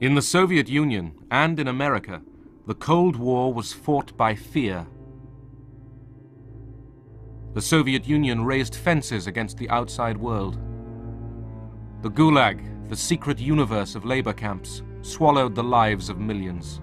In the Soviet Union and in America, the Cold War was fought by fear. The Soviet Union raised fences against the outside world. The Gulag, the secret universe of labor camps, swallowed the lives of millions.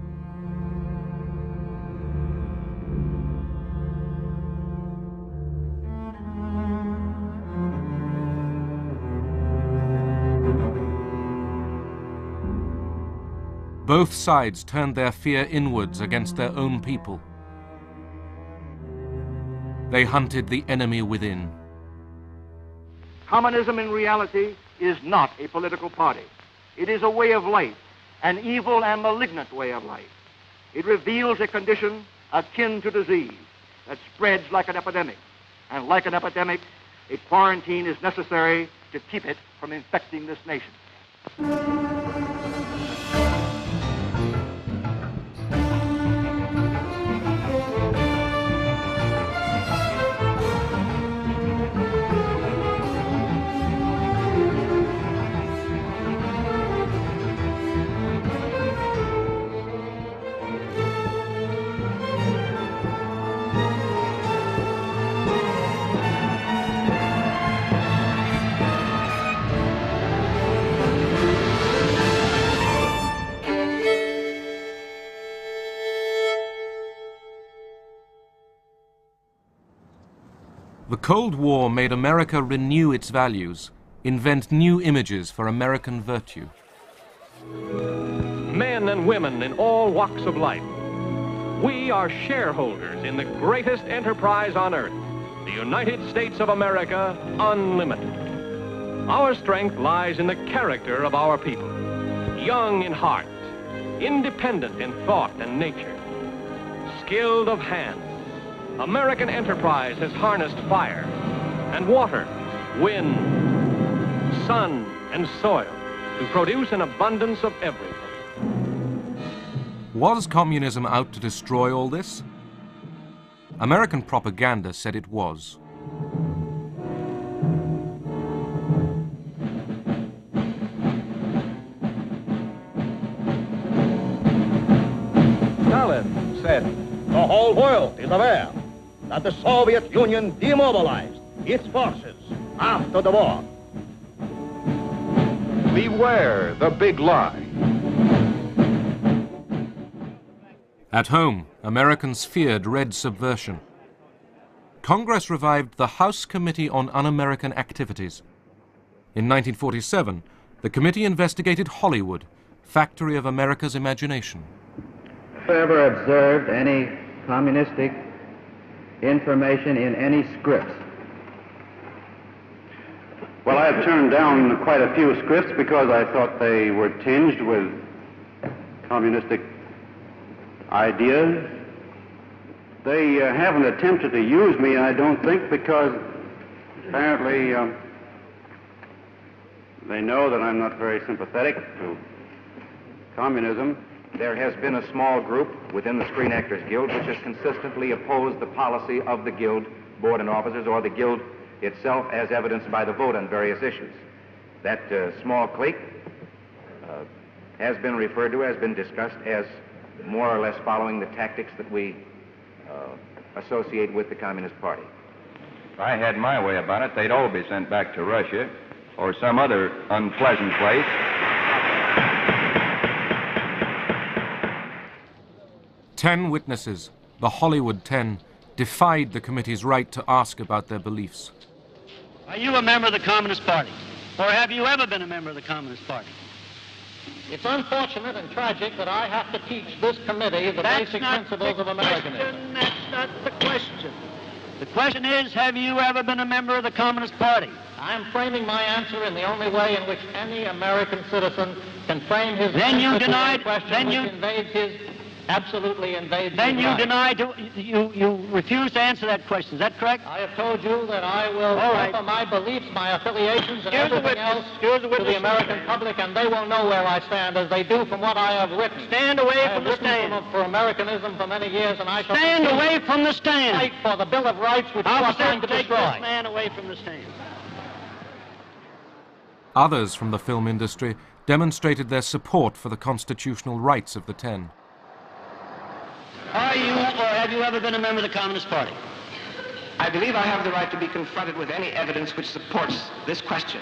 Both sides turned their fear inwards against their own people. They hunted the enemy within. Communism in reality is not a political party. It is a way of life, an evil and malignant way of life. It reveals a condition akin to disease that spreads like an epidemic. And like an epidemic, a quarantine is necessary to keep it from infecting this nation. The Cold War made America renew its values, invent new images for American virtue. Men and women in all walks of life, we are shareholders in the greatest enterprise on earth, the United States of America, unlimited. Our strength lies in the character of our people, young in heart, independent in thought and nature, skilled of hand. American enterprise has harnessed fire and water, wind, sun, and soil to produce an abundance of everything. Was communism out to destroy all this? American propaganda said it was. Stalin said, "The whole world is aware that the Soviet Union demobilized its forces after the war." Beware the big lie. At home, Americans feared red subversion. Congress revived the House Committee on Un-American Activities. In 1947, the committee investigated Hollywood, factory of America's imagination. Have you ever observed any communistic information in any scripts? Well, I have turned down quite a few scripts because I thought they were tinged with communistic ideas. They haven't attempted to use me, I don't think, because apparently they know that I'm not very sympathetic to communism. There has been a small group within the Screen Actors Guild which has consistently opposed the policy of the Guild board and officers or the Guild itself as evidenced by the vote on various issues. That small clique has been referred to, has been discussed as more or less following the tactics that we associate with the Communist Party. If I had my way about it, they'd all be sent back to Russia or some other unpleasant place. 10 witnesses, the Hollywood 10, defied the committee's right to ask about their beliefs. Are you a member of the Communist Party? Or have you ever been a member of the Communist Party? It's unfortunate and tragic that I have to teach this committee the basic principles of Americanism. That's not the question. The question is, have you ever been a member of the Communist Party? I'm framing my answer in the only way in which any American citizen can frame his then you denied, question then you, which invades his, absolutely invades then his you right. denied, you refuse to answer that question. Is that correct? I have told you that I will offer my beliefs, my affiliations, and everything else to the American public, and they will know where I stand, as they do from what I have written. Stand away from the stand. For Americanism for many years, and I shall stand away from the stand. Fight for the Bill of Rights, which you are trying to take destroy. This man away from the stand. Others from the film industry demonstrated their support for the constitutional rights of the 10. Are you or have you ever been a member of the Communist Party? I believe I have the right to be confronted with any evidence which supports this question.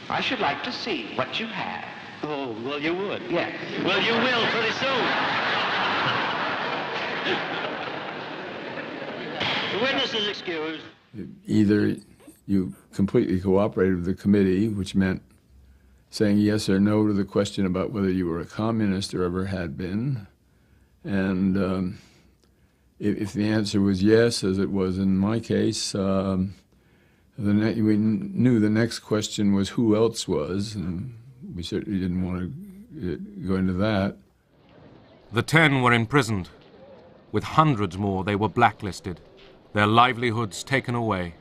I should like to see what you have. Oh, well, you would. Yes. Well, you will pretty soon. The witness is excused. Either you completely cooperated with the committee, which meant saying yes or no to the question about whether you were a communist or ever had been. And if the answer was yes, as it was in my case, we knew the next question was who else was, and we certainly didn't want to go into that. The 10 were imprisoned. With hundreds more, they were blacklisted, their livelihoods taken away.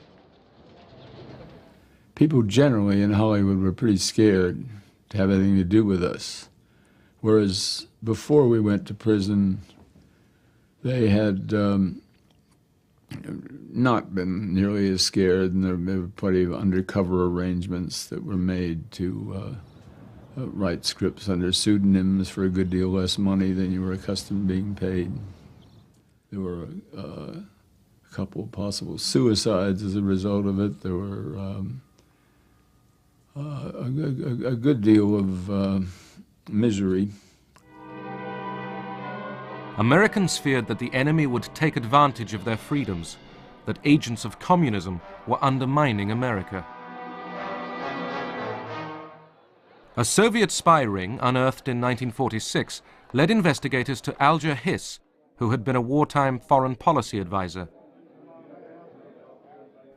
People generally in Hollywood were pretty scared to have anything to do with us. Whereas before we went to prison, they had not been nearly as scared, and there were plenty of undercover arrangements that were made to write scripts under pseudonyms for a good deal less money than you were accustomed to being paid. There were a couple of possible suicides as a result of it. There were a good deal of misery. Americans feared that the enemy would take advantage of their freedoms, that agents of communism were undermining America. A Soviet spy ring unearthed in 1946 led investigators to Alger Hiss, who had been a wartime foreign policy advisor.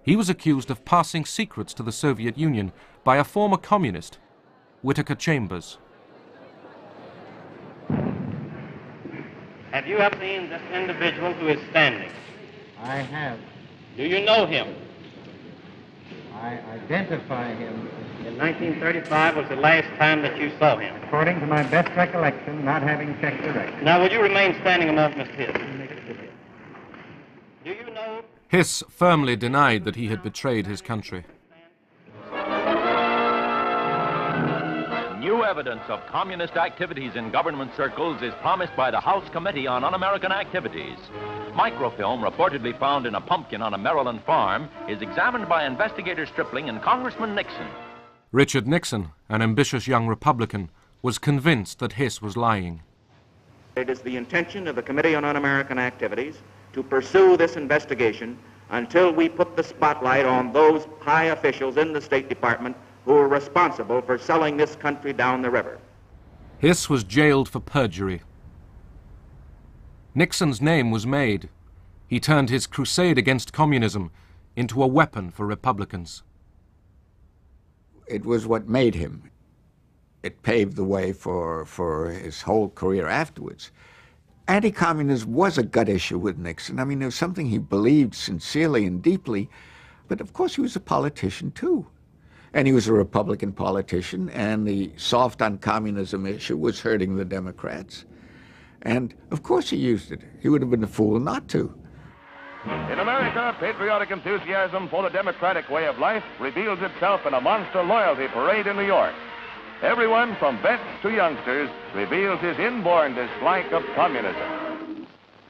He was accused of passing secrets to the Soviet Union by a former communist, Whittaker Chambers. Have you ever seen this individual who is standing? I have. Do you know him? I identify him. In 1935 was the last time that you saw him. According to my best recollection, not having checked the record. Now, will you remain standing a moment, Mr. Hiss? Do you know? Hiss firmly denied that he had betrayed his country. New evidence of communist activities in government circles is promised by the House Committee on Un-American Activities. Microfilm reportedly found in a pumpkin on a Maryland farm is examined by investigator Stripling and Congressman Nixon. Richard Nixon, an ambitious young Republican, was convinced that Hiss was lying. It is the intention of the Committee on Un-American Activities to pursue this investigation until we put the spotlight on those high officials in the State Department who are responsible for selling this country down the river. Hiss was jailed for perjury. Nixon's name was made. He turned his crusade against communism into a weapon for Republicans. It was what made him. It paved the way for his whole career afterwards. Anti-communism was a gut issue with Nixon. I mean, it was something he believed sincerely and deeply, but of course he was a politician too. And he was a Republican politician, and the soft on communism issue was hurting the Democrats. And of course he used it. He would have been a fool not to. In America, patriotic enthusiasm for the democratic way of life reveals itself in a monster loyalty parade in New York. Everyone from vets to youngsters reveals his inborn dislike of communism.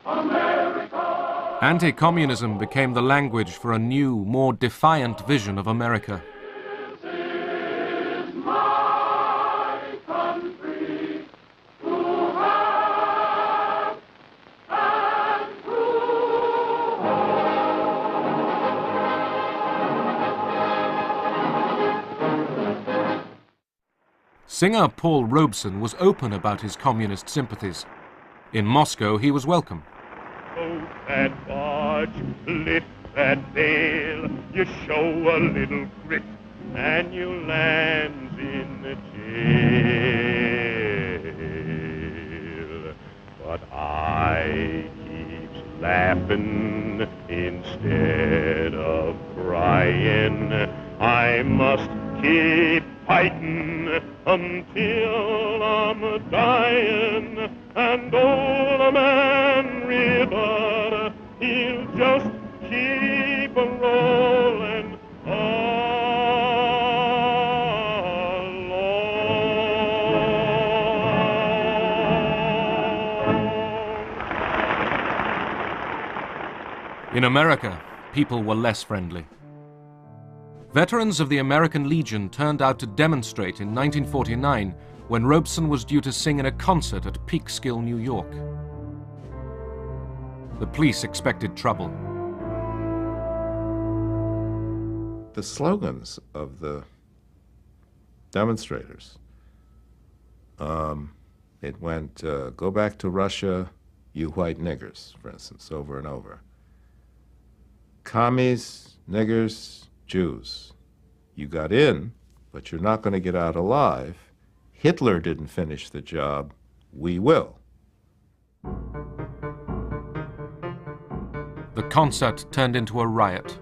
America. Anti-communism became the language for a new, more defiant vision of America. Singer Paul Robeson was open about his communist sympathies. In Moscow, he was welcome. Oh, that barge, lift that sail, you show a little grit, and you land in the jail. But I keeps laughing instead of crying. I must keep fighting until I'm dying, and old man River, he'll just keep a rolling on. In America, people were less friendly. Veterans of the American Legion turned out to demonstrate in 1949 when Robeson was due to sing in a concert at Peekskill, New York. The police expected trouble. The slogans of the demonstrators, it went, go back to Russia, you white niggers, for instance, over and over. Commies, niggers, Jews. You got in, but you're not going to get out alive. Hitler didn't finish the job. We will. The concert turned into a riot.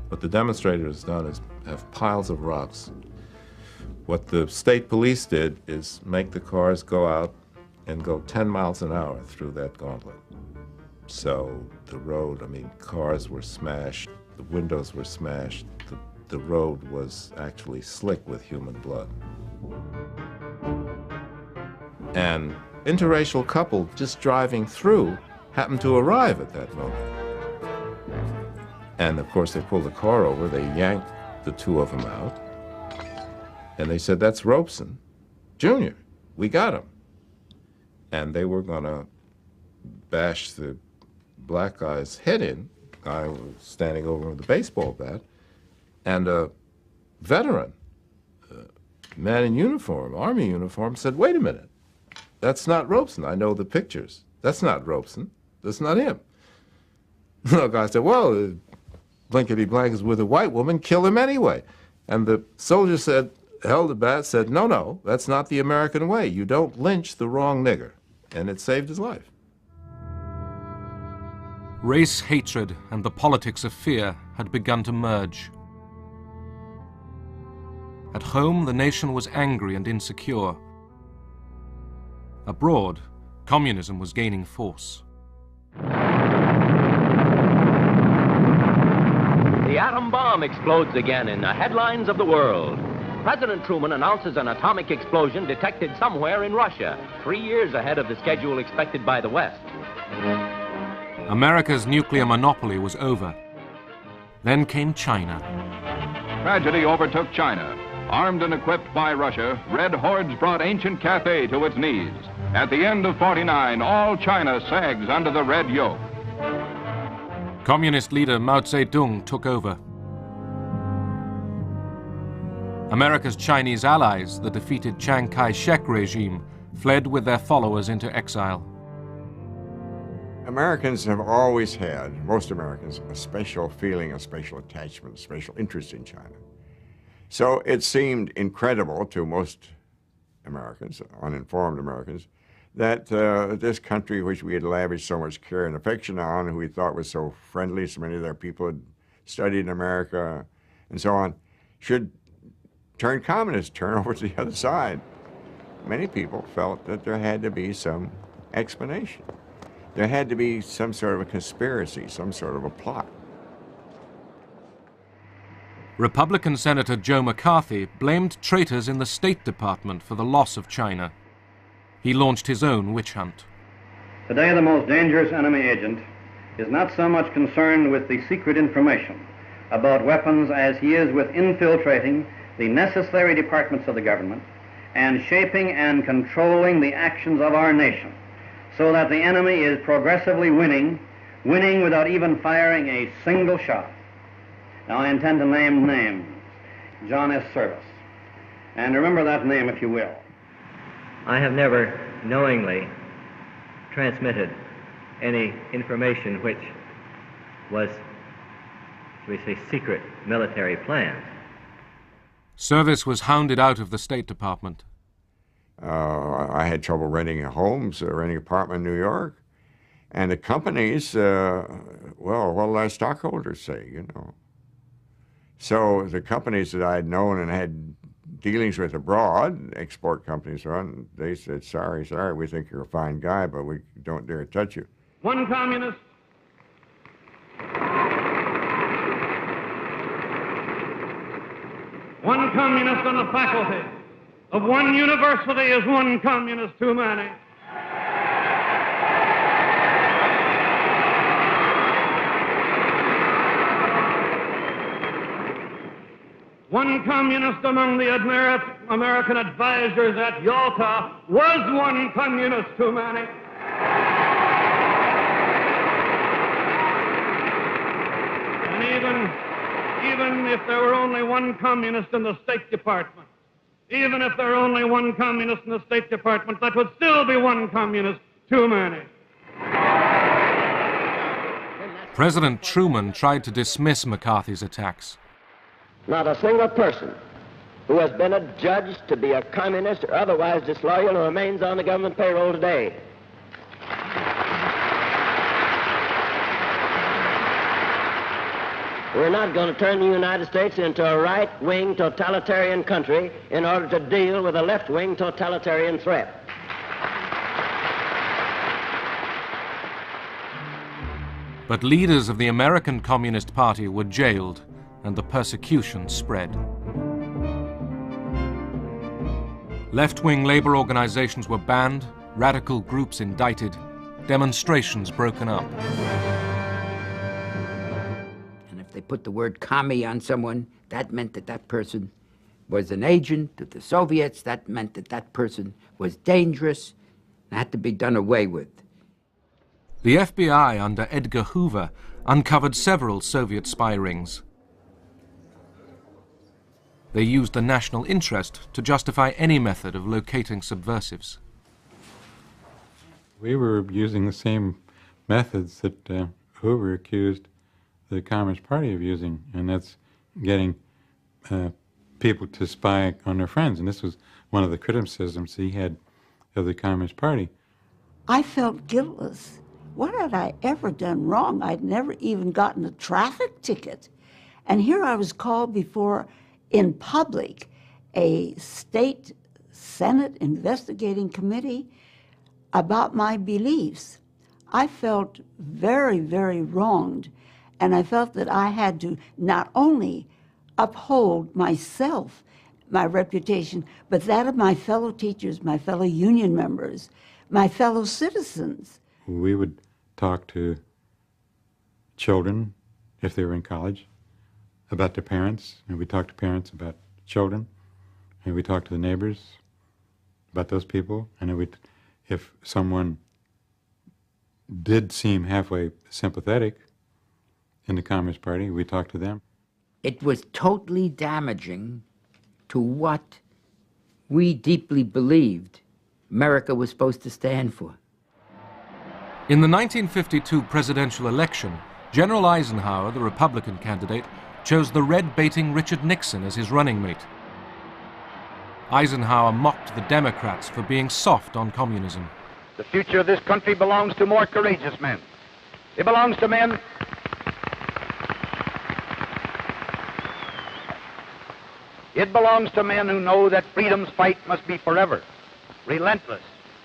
What the demonstrators done is have piles of rocks. What the state police did is make the cars go out and go 10 miles an hour through that gauntlet. So the road, I mean, cars were smashed, the windows were smashed, the road was actually slick with human blood. An interracial couple just driving through happened to arrive at that moment. And of course they pulled the car over, they yanked the two of them out, and they said, that's Robeson Jr., we got him. And they were gonna bash the black guy's head in. Guy was standing over with a baseball bat, and a veteran, man in uniform, army uniform, said, wait a minute, that's not Robeson. I know the pictures. That's not Robeson. That's not him. The guy said, well, blankety-blank is with a white woman, kill him anyway. And the soldier said, held the bat, said, no, no, that's not the American way. You don't lynch the wrong nigger. And it saved his life. Race hatred and the politics of fear had begun to merge. At home, the nation was angry and insecure. Abroad, communism was gaining force. The atom bomb explodes again in the headlines of the world. President Truman announces an atomic explosion detected somewhere in Russia, 3 years ahead of the schedule expected by the West. America's nuclear monopoly was over. Then came China. Tragedy overtook China. Armed and equipped by Russia, red hordes brought ancient Cathay to its knees. At the end of 49, all China sags under the red yoke. Communist leader Mao Zedong took over. America's Chinese allies, the defeated Chiang Kai-shek regime, fled with their followers into exile. Americans have always had, most Americans, a special feeling, a special attachment, a special interest in China. So it seemed incredible to most Americans, uninformed Americans, that this country which we had lavished so much care and affection on, who we thought was so friendly, so many of their people had studied in America and so on, should turn communist, turn over to the other side. Many people felt that there had to be some explanation. There had to be some sort of a conspiracy, some sort of a plot. Republican Senator Joe McCarthy blamed traitors in the State Department for the loss of China. He launched his own witch hunt. Today, the most dangerous enemy agent is not so much concerned with the secret information about weapons as he is with infiltrating the necessary departments of the government and shaping and controlling the actions of our nation so that the enemy is progressively winning without even firing a single shot. Now, I intend to name names. John S. Service. And remember that name, if you will. I have never knowingly transmitted any information which was, shall we say, secret military plans. Service was hounded out of the State Department. I had trouble renting homes, renting an apartment in New York. And the companies, well, what did our stockholders say, you know? So the companies that I had known and had dealings with abroad, export companies, they said, sorry, we think you're a fine guy, but we don't dare touch you. One communist, one communist on the faculty of one university is one communist too many. One communist among the American advisors at Yalta was one communist too many. And even if there were only one communist in the State Department, even if there were only one communist in the State Department, that would still be one communist too many. President Truman tried to dismiss McCarthy's attacks. Not a single person who has been adjudged to be a communist or otherwise disloyal remains on the government payroll today. We're not going to turn the United States into a right-wing totalitarian country in order to deal with a left-wing totalitarian threat. But leaders of the American Communist Party were jailed, and the persecution spread. Left-wing labor organizations were banned, radical groups indicted, demonstrations broken up. And if they put the word commie on someone, that meant that that person was an agent of the Soviets. That meant that that person was dangerous and had to be done away with. The FBI under Edgar Hoover uncovered several Soviet spy rings. They used the national interest to justify any method of locating subversives. We were using the same methods that Hoover accused the Communist Party of using, and that's getting people to spy on their friends. And this was one of the criticisms he had of the Communist Party. I felt guiltless. What had I ever done wrong? I'd never even gotten a traffic ticket. And here I was called before, in public, a state Senate investigating committee about my beliefs. I felt very, very wronged, and I felt that I had to not only uphold myself, my reputation, but that of my fellow teachers, my fellow union members, my fellow citizens. We would talk to children, if they were in college, about their parents, and we talked to parents about children, and we talked to the neighbors about those people, and then if someone did seem halfway sympathetic in the Communist Party, we talked to them. It was totally damaging to what we deeply believed America was supposed to stand for. In the 1952 presidential election, General Eisenhower, the Republican candidate, chose the red-baiting Richard Nixon as his running mate. Eisenhower mocked the Democrats for being soft on communism. The future of this country belongs to more courageous men. It belongs to men who know that freedom's fight must be forever, relentless,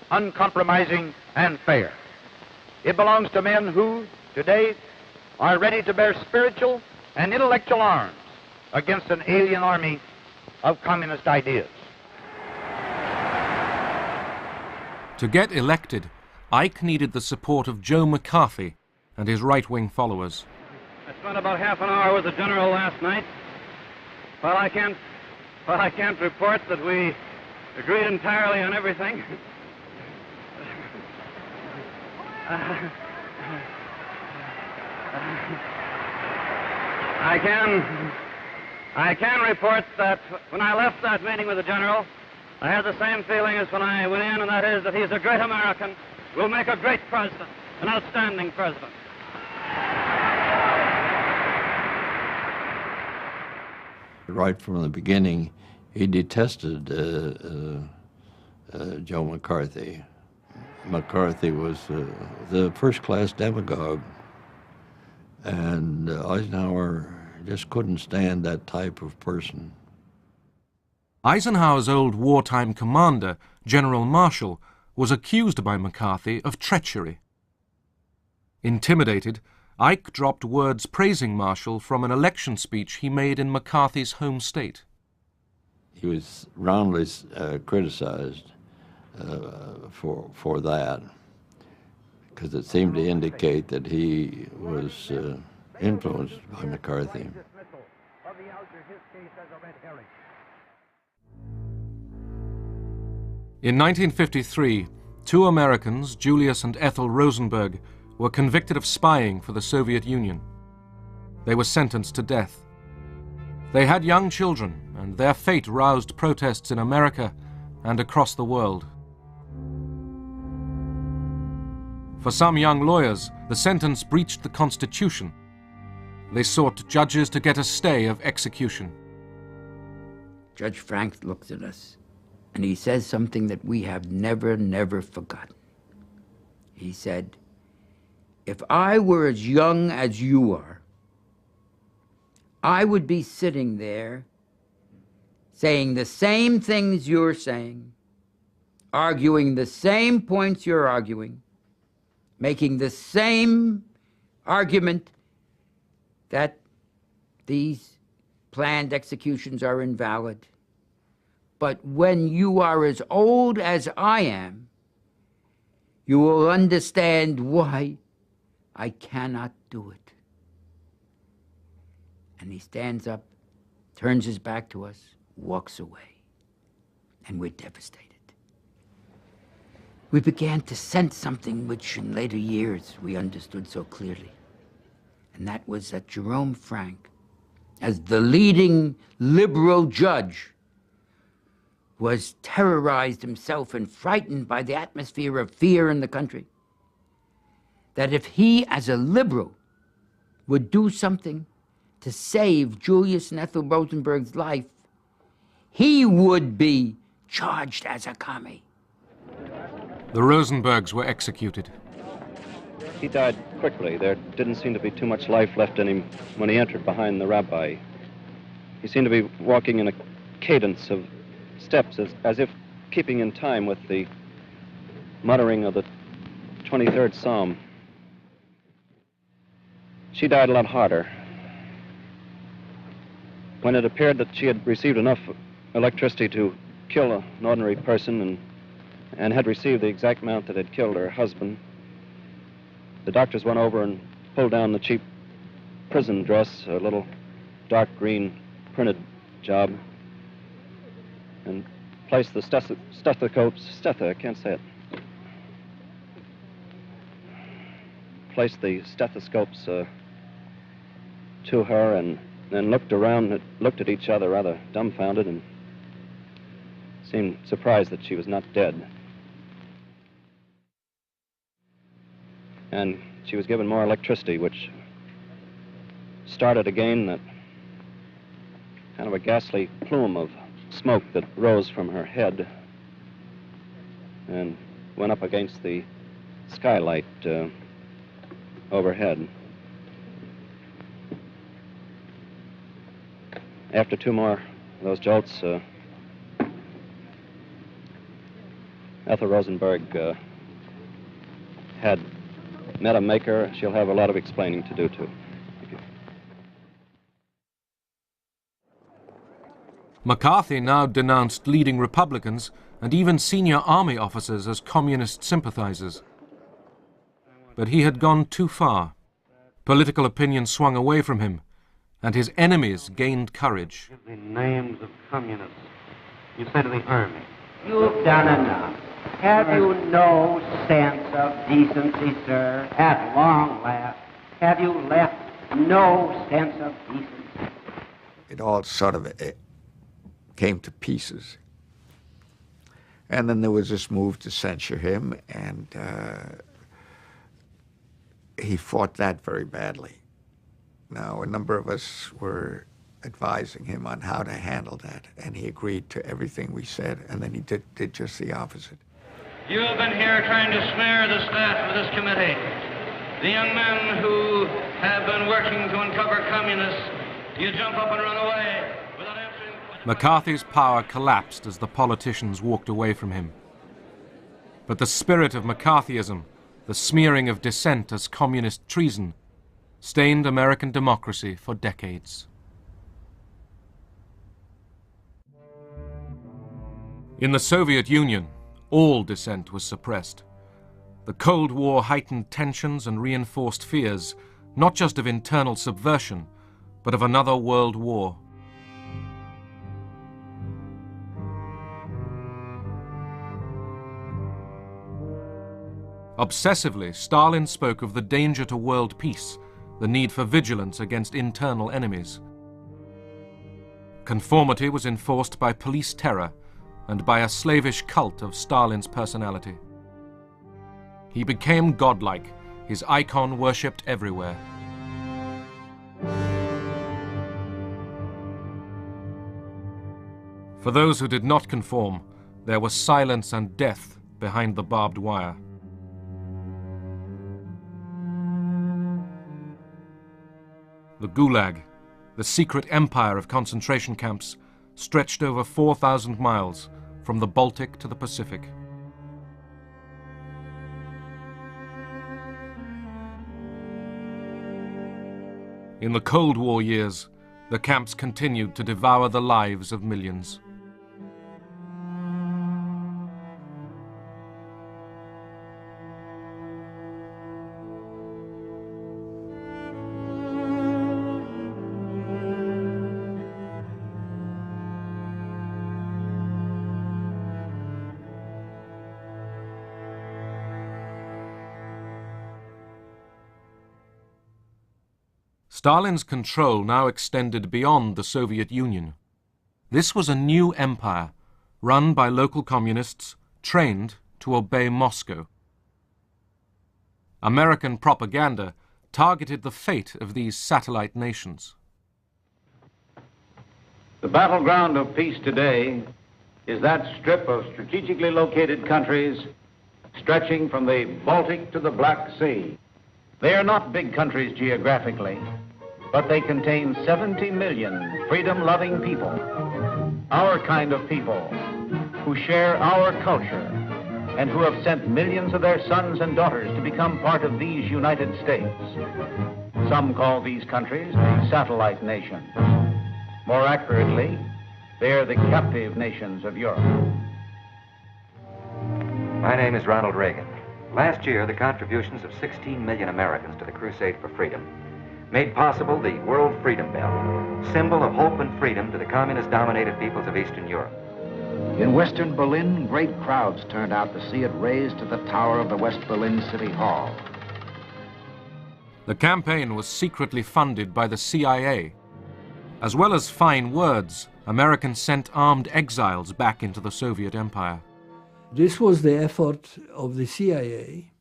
uncompromising, and fair. It belongs to men who, today, are ready to bear spiritual and intellectual arms against an alien army of communist ideas. To get elected, Ike needed the support of Joe McCarthy and his right-wing followers. I spent about half an hour with the general last night. While I can't report that we agreed entirely on everything, I can report that when I left that meeting with the general, I had the same feeling as when I went in, and that is that he's a great American, will make a great president, an outstanding president. Right from the beginning, he detested Joe McCarthy. McCarthy was the first-class demagogue, and Eisenhower just couldn't stand that type of person. Eisenhower's old wartime commander, General Marshall, was accused by McCarthy of treachery. Intimidated, Ike dropped words praising Marshall from an election speech he made in McCarthy's home state. He was roundly criticized for that, because it seemed to indicate that he was influenced by McCarthy. his case as a red herring. In 1953, two Americans, Julius and Ethel Rosenberg, were convicted of spying for the Soviet Union. They were sentenced to death. They had young children, and their fate roused protests in America and across the world. For some young lawyers, the sentence breached the Constitution. They sought judges to get a stay of execution. Judge Frank looks at us, and he says something that we have never forgotten. He said, "If I were as young as you are, I would be sitting there saying the same things you're saying, arguing the same points you're arguing, making the same argument that these planned executions are invalid. But when you are as old as I am, you will understand why I cannot do it." And he stands up, turns his back to us, walks away, and we're devastated. We began to sense something which in later years we understood so clearly, and that was that Jerome Frank, as the leading liberal judge, was terrorized himself and frightened by the atmosphere of fear in the country. That if he, as a liberal, would do something to save Julius and Ethel Rosenberg's life, he would be charged as a commie. The Rosenbergs were executed. He died quickly. There didn't seem to be too much life left in him when he entered behind the rabbi. He seemed to be walking in a cadence of steps, as if keeping in time with the muttering of the 23rd Psalm. She died a lot harder. When it appeared that she had received enough electricity to kill an ordinary person and had received the exact amount that had killed her husband, the doctors went over and pulled down the cheap prison dress, a little dark green printed job, and placed the placed the stethoscopes to her, and then looked around and looked at each other rather dumbfounded and seemed surprised that she was not dead. And she was given more electricity, which started again that kind of a ghastly plume of smoke that rose from her head and went up against the skylight overhead. After two more of those jolts, Ethel Rosenberg had met a maker. She'll have a lot of explaining to do, too. Thank you. McCarthy now denounced leading Republicans and even senior army officers as communist sympathizers. But he had gone too far. Political opinion swung away from him, and his enemies gained courage. The names of communists. You say to the army. You've done enough. Have you no sense of decency, sir? At long last, have you left no sense of decency? It all sort of came to pieces. And then there was this move to censure him, and he fought that very badly. Now, a number of us were advising him on how to handle that, and he agreed to everything we said, and then he did just the opposite. You have been here trying to smear the staff of this committee. The young men who have been working to uncover communists, you jump up and run away without answering. McCarthy's power collapsed as the politicians walked away from him. But the spirit of McCarthyism, the smearing of dissent as communist treason, stained American democracy for decades. In the Soviet Union, all dissent was suppressed. The Cold War heightened tensions and reinforced fears, not just of internal subversion, but of another world war. Obsessively, Stalin spoke of the danger to world peace, the need for vigilance against internal enemies. Conformity was enforced by police terror and by a slavish cult of Stalin's personality. He became godlike, his icon worshipped everywhere. For those who did not conform, there was silence and death behind the barbed wire. The Gulag, the secret empire of concentration camps, stretched over 4,000 miles from the Baltic to the Pacific. In the Cold War years, the camps continued to devour the lives of millions. Stalin's control now extended beyond the Soviet Union. This was a new empire, run by local communists, trained to obey Moscow. American propaganda targeted the fate of these satellite nations. The battleground of peace today is that strip of strategically located countries stretching from the Baltic to the Black Sea. They are not big countries geographically, but they contain 70 million freedom-loving people, our kind of people, who share our culture and who have sent millions of their sons and daughters to become part of these United States. Some call these countries the satellite nations. More accurately, they are the captive nations of Europe. My name is Ronald Reagan. Last year, the contributions of 16 million Americans to the crusade for freedom made possible the World Freedom Bell, symbol of hope and freedom to the communist-dominated peoples of Eastern Europe. In Western Berlin, great crowds turned out to see it raised to the tower of the West Berlin City Hall. The campaign was secretly funded by the CIA. As well as fine words, Americans sent armed exiles back into the Soviet Empire. This was the effort of the CIA,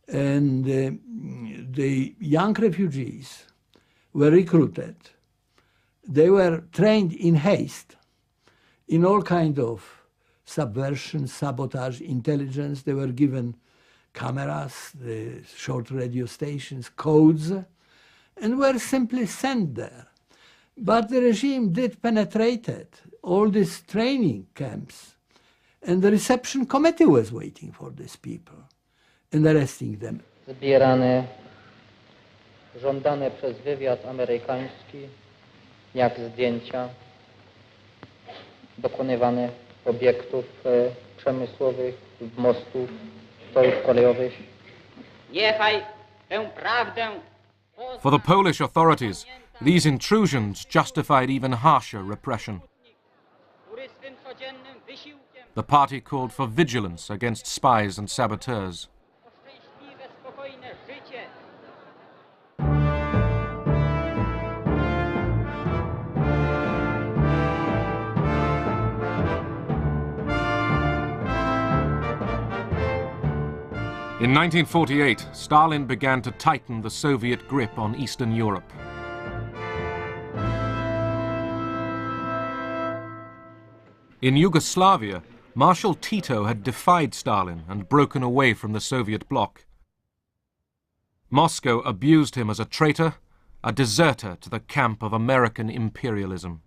and the young refugees were recruited. They were trained in haste in all kinds of subversion, sabotage, intelligence. They were given cameras, the short radio stations, codes, and were simply sent there. But the regime did penetrate all these training camps, and the reception committee was waiting for these people and arresting them. Zbierane, żądane przez wywiad amerykański, jak zdjęcia, dokonywane obiektów przemysłowych, mostów, torów kolejowych. Niechaj tę prawdę. For the Polish authorities, these intrusions justified even harsher repression. The party called for vigilance against spies and saboteurs. In 1948, Stalin began to tighten the Soviet grip on Eastern Europe. In Yugoslavia, Marshal Tito had defied Stalin and broken away from the Soviet bloc. Moscow abused him as a traitor, a deserter to the camp of American imperialism.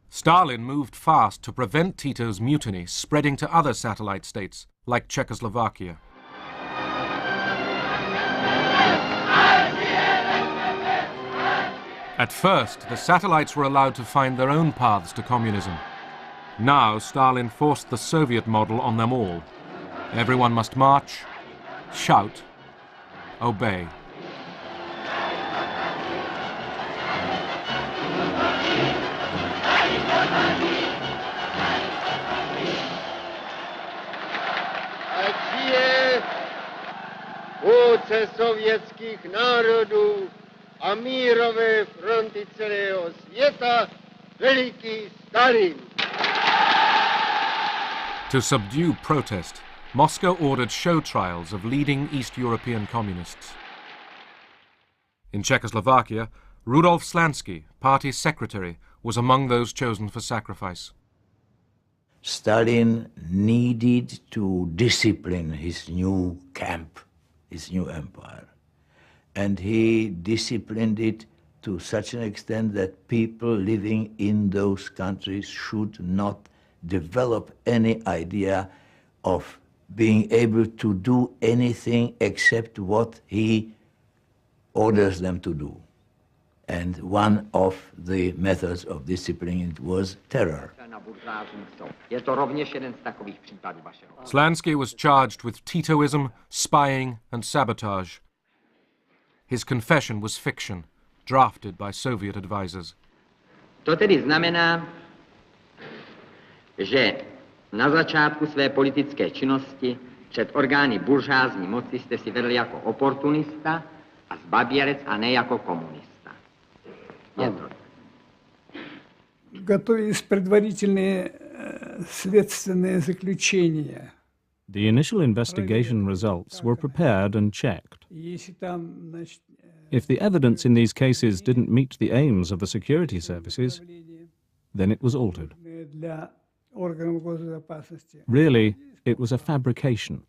Stalin moved fast to prevent Tito's mutiny spreading to other satellite states, like Czechoslovakia. At first, the satellites were allowed to find their own paths to communism. Now, Stalin forced the Soviet model on them all. Everyone must march, shout, obey. Kiev Aliance sovětských národů a mírové fronty celého světa, veliký Stalin. To subdue protest, Moscow ordered show trials of leading East European communists. In Czechoslovakia, Rudolf Slansky, party secretary, was among those chosen for sacrifice. Stalin needed to discipline his new camp, his new empire. And he disciplined it to such an extent that people living in those countries should not develop any idea of being able to do anything except what he orders them to do. And one of the methods of discipline was terror. Slansky was charged with Titoism, spying, and sabotage. His confession was fiction, drafted by Soviet advisors. To tedy znamená, že na začátku své politické činnosti před orgány buržázní moci jste si vedl jako oportunista a zbabělec a ne jako komunista. Je to. Готовились предварительные следственные заключения. The initial investigation results were prepared and checked. If the evidence in these cases didn't meet the aims of the security services, then it was altered. Really, it was a fabrication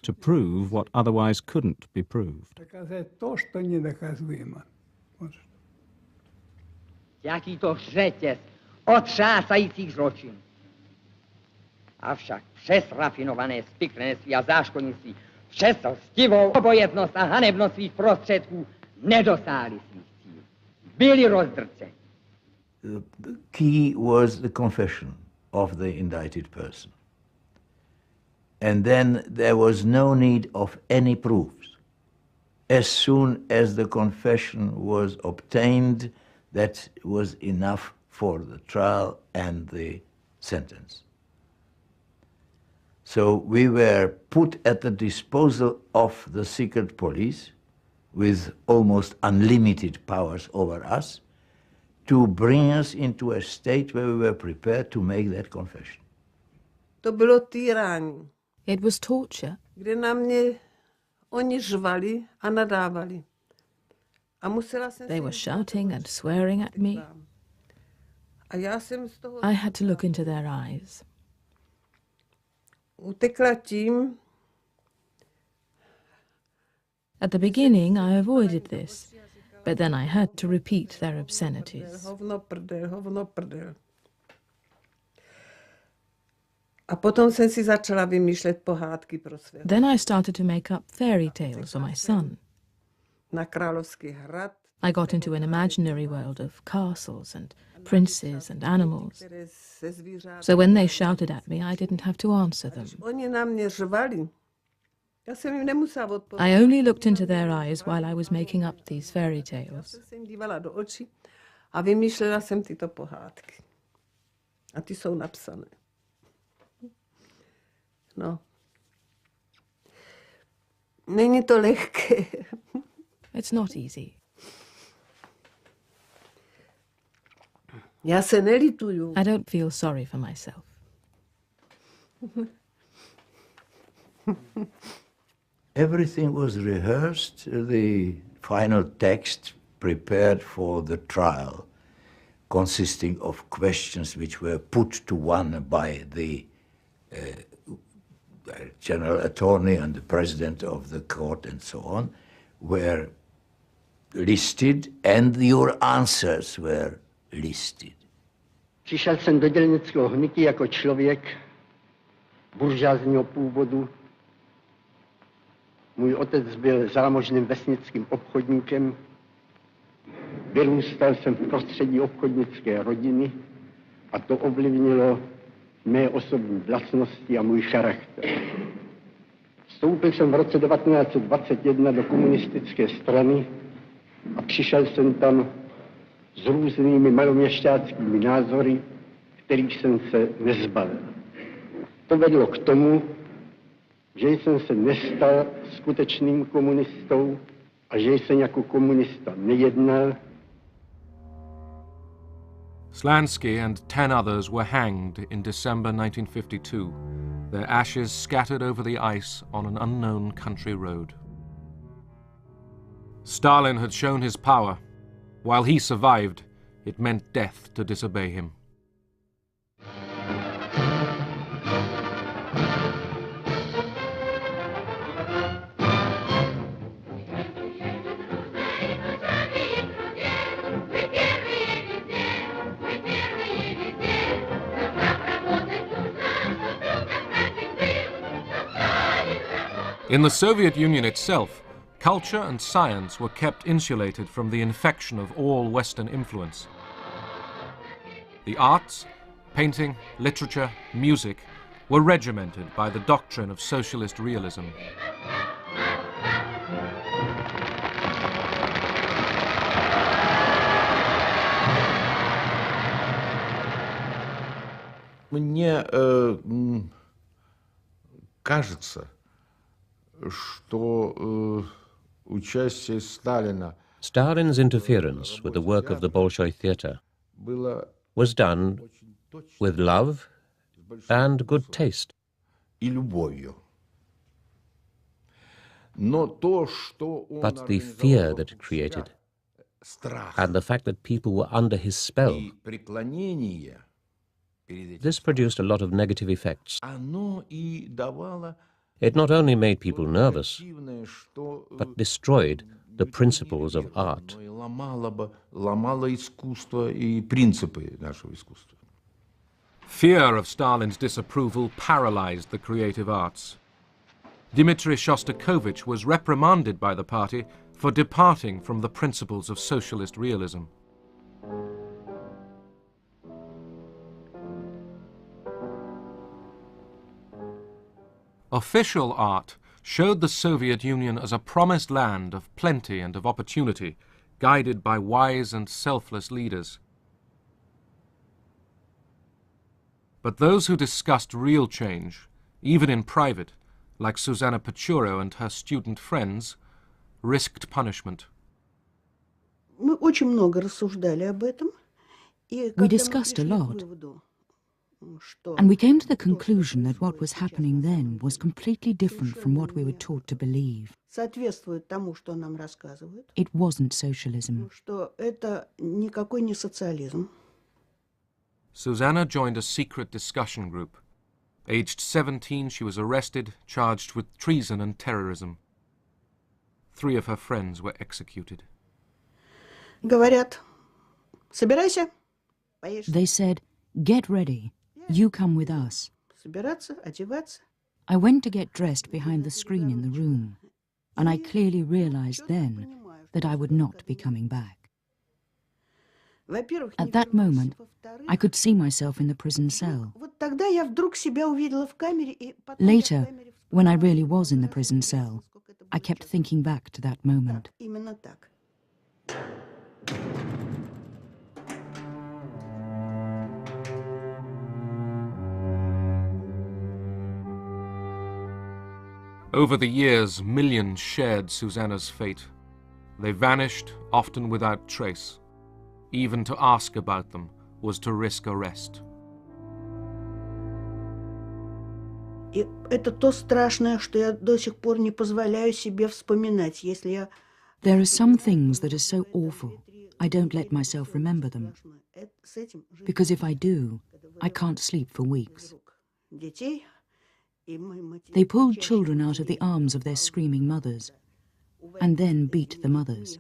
to prove what otherwise couldn't be proved. Jaký to řetěz otřásajících zločinů. Avšak přes rafinované spiklenství a záškodnictví, přes lstivou obojetnost a hanebnost svých prostředků nedosáhli svých cílů. Byli rozdrceni. The key was the confession of the indicted person. And then there was no need of any proofs. As soon as the confession was obtained, that was enough for the trial and the sentence. So we were put at the disposal of the secret police with almost unlimited powers over us to bring us into a state where we were prepared to make that confession. To bylo týrání. It was torture. Kde na mě oni řvali a nadávali. They were shouting and swearing at me. I had to look into their eyes. At the beginning, I avoided this, but then I had to repeat their obscenities. Then I started to make up fairy tales for my son. I got into an imaginary world of castles and princes and animals. So when they shouted at me, I didn't have to answer them. I only looked into their eyes while I was making up these fairy tales. A vymýšlela jsem tyto pohádky. A ty jsou napsané. No. Není to lehké. It's not easy. Já se nelituju. I don't feel sorry for myself. Everything was rehearsed, the final text prepared for the trial, consisting of questions which were put to one by the general attorney and the president of the court and so on, were listed, and your answers were listed. Přišel jsem do dělnického hnutí jako člověk buržázního původu. Můj otec byl zámožným vesnickým obchodníkem. Vyrůstal jsem v prostředí obchodnické rodiny a to ovlivnilo mé osobní vlastnosti a můj charakter. Vstoupil jsem v roce 1921 do komunistické strany a přišel jsem tam s různými maloměšťáckými názory, kterých jsem se nezbavil. To vedlo k tomu, že jsem se nestal skutečným komunistou a že jsem jako komunista nejednal. Slansky and 10 others were hanged in December 1952, their ashes scattered over the ice on an unknown country road. Stalin had shown his power. While he survived, it meant death to disobey him. In the Soviet Union itself, culture and science were kept insulated from the infection of all Western influence. The arts, painting, literature, music, were regimented by the doctrine of socialist realism. Мне кажется, что участие Сталина Stalin's interference with the work of the Bolshoi theatre was done with love and good taste. и любовью. Но то, что он But the fear that it created, страх and the fact that people were under his spell, и преклонение, this produced a lot of negative effects. оно и давало It not only made people nervous, противное, что but destroyed the principles of art. оно и ломало искусство и принципы нашего искусства. Fear of Stalin's disapproval paralyzed the creative arts. Dmitry Shostakovich was reprimanded by the party for departing from the principles of socialist realism. Official art showed the Soviet Union as a promised land of plenty and of opportunity, guided by wise and selfless leaders. But those who discussed real change, even in private, like Susanna Pechuro and her student friends, risked punishment. Мы очень много рассуждали об этом. We discussed a lot, and we came to the conclusion that what was happening then was completely different from what we were taught to believe. Соответствует тому, что нам рассказывают. It wasn't socialism. Что это никакой не социализм. Susanna joined a secret discussion group. Aged 17, she was arrested, charged with treason and terrorism. 3 of her friends were executed. Говорят, собирайся, поедешь. They said, get ready. You come with us. Собираться, одеваться. I went to get dressed behind the screen in the room, and I clearly realized then that I would not be coming back. At that moment, I could see myself in the prison cell. Later, when I really was in the prison cell, I kept thinking back to that moment. Over the years, millions shared Susanna's fate. They vanished, often without trace. Even to ask about them was to risk arrest. И это то страшное, что я до сих пор не позволяю себе вспоминать, если я... There are some things that are so awful, I don't let myself remember them. Because if I do, I can't sleep for weeks. They pulled children out of the arms of their screaming mothers, and then beat the mothers.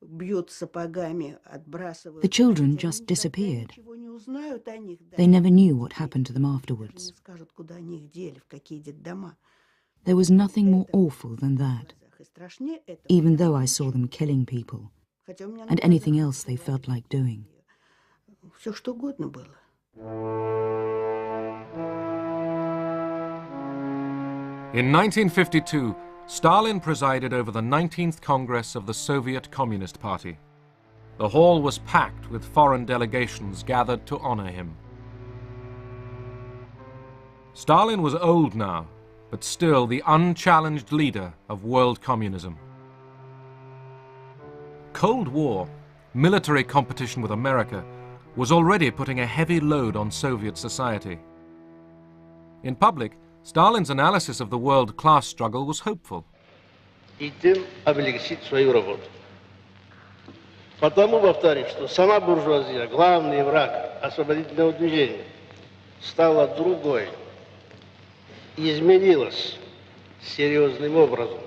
The children just disappeared. They never knew what happened to them afterwards. There was nothing more awful than that, even though I saw them killing people, and anything else they felt like doing. In 1952, Stalin presided over the 19th Congress of the Soviet Communist Party. The hall was packed with foreign delegations gathered to honor him. Stalin was old now, but still the unchallenged leader of world communism. Cold War, military competition with America, was already putting a heavy load on Soviet society. In public, Stalin's analysis of the world class struggle was hopeful. И тем облегчить свою работу. Потому, повторюсь, что сама буржуазия, главный враг освободительного движения, стала другой, изменилась серьезным образом,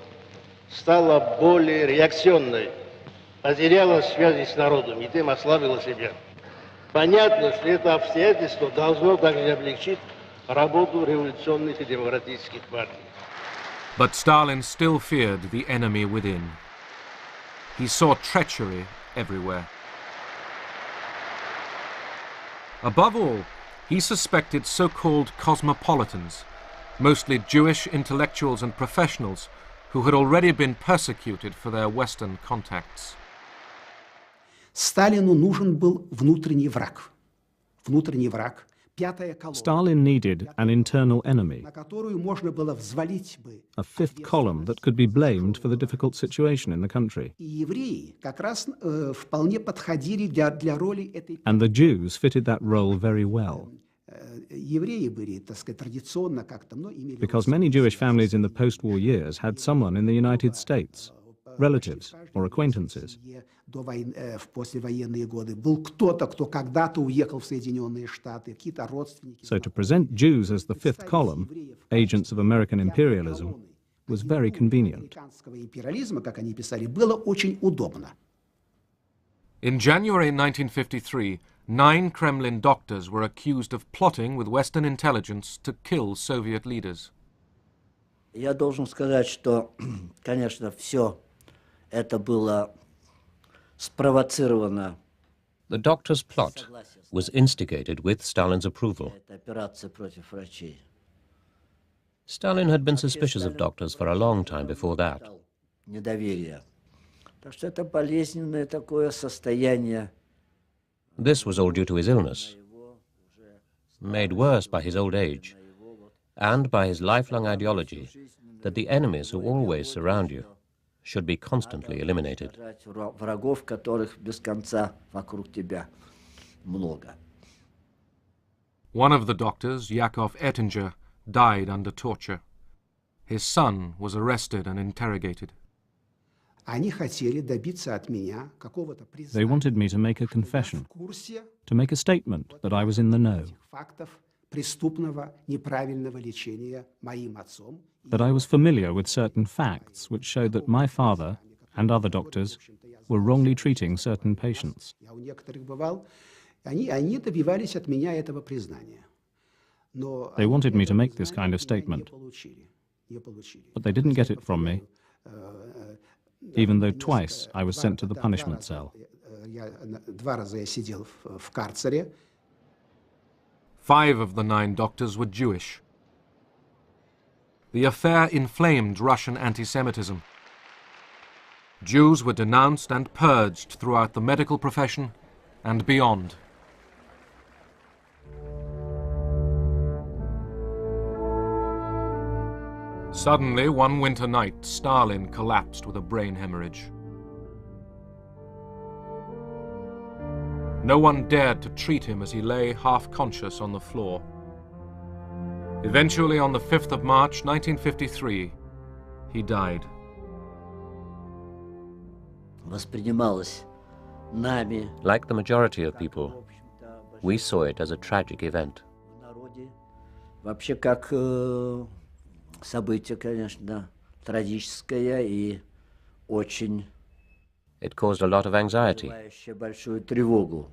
стала более реакционной, потеряла связи с народом и тем ослабила себя. Понятно, что это обстоятельство должно также облегчить работу революционных и демократических партий. But Stalin still feared the enemy within. He saw treachery everywhere. Above all, he suspected so-called cosmopolitans, mostly Jewish intellectuals and professionals who had already been persecuted for their Western contacts. Сталину нужен был внутренний враг. Внутренний враг. Stalin needed an internal enemy, на которую можно было взвалить бы. A fifth column that could be blamed for the difficult situation in the country. И евреи как раз вполне подходили для роли этой. And the Jews fitted that role very well. Евреи были, так сказать, традиционно как-то, имели. Because many Jewish families in the post-war years had someone in the United States, relatives or acquaintances. В послевоенные годы был кто-то, кто когда-то уехал в Соединенные Штаты, какие-то родственники. So to present Jews as the fifth column, agents of American imperialism, was very convenient. Американского империализма, как они писали, было очень удобно. In January 1953, 9 Kremlin doctors were accused of plotting with Western intelligence to kill Soviet leaders. Я должен сказать, что, конечно, все это было спровоцировано. The doctor's plot was instigated with Stalin's approval. Операция против врачей. Stalin had been suspicious of doctors for a long time before that. Недоверие. Так что это болезненное такое состояние. This was all due to his illness, made worse by his old age, and by his lifelong ideology that the enemies who always surround you should be constantly eliminated. Врагов, которых без конца вокруг тебя много. One of the doctors, Yakov Ettinger, died under torture. His son was arrested and interrogated. Они хотели добиться от меня какого-то признания. They wanted me to make a confession, to make a statement that I was in the know. Фактов преступного неправильного лечения моим отцом. That I was familiar with certain facts which showed that my father and other doctors were wrongly treating certain patients. Я у некоторых бывал, они добивались от меня этого признания. Но They wanted me to make this kind of statement, but they didn't get it from me, even though twice I was sent to the punishment cell. 2 раза я сидел в карцере. 5 of the 9 doctors were Jewish. The affair inflamed Russian anti-Semitism. Jews were denounced and purged throughout the medical profession and beyond. Suddenly, one winter night, Stalin collapsed with a brain hemorrhage. No one dared to treat him as he lay half-conscious on the floor. Eventually, on the 5th of March 1953, he died. Like the majority of people, we saw it as a tragic event. Вообще как событие, конечно, трагическое и очень. It caused a lot of anxiety. Большую тревогу,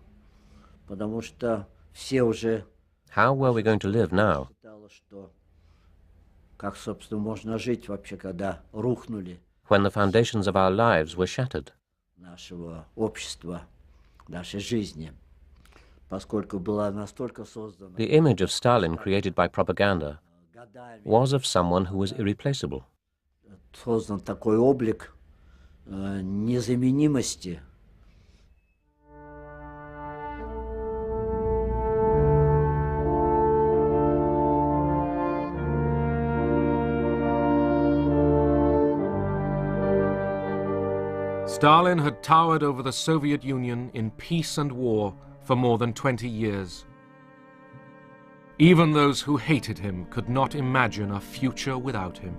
потому что все уже. How were we going to live now? Как, собственно, можно жить вообще, когда рухнули. When the foundations of our lives were shattered. Нашего общества, нашей жизни, поскольку была настолько создана. The image of Stalin created by propaganda was of someone who was irreplaceable. Создан такой облик незаменимости. Stalin had towered over the Soviet Union in peace and war for more than 20 years. Even those who hated him could not imagine a future without him.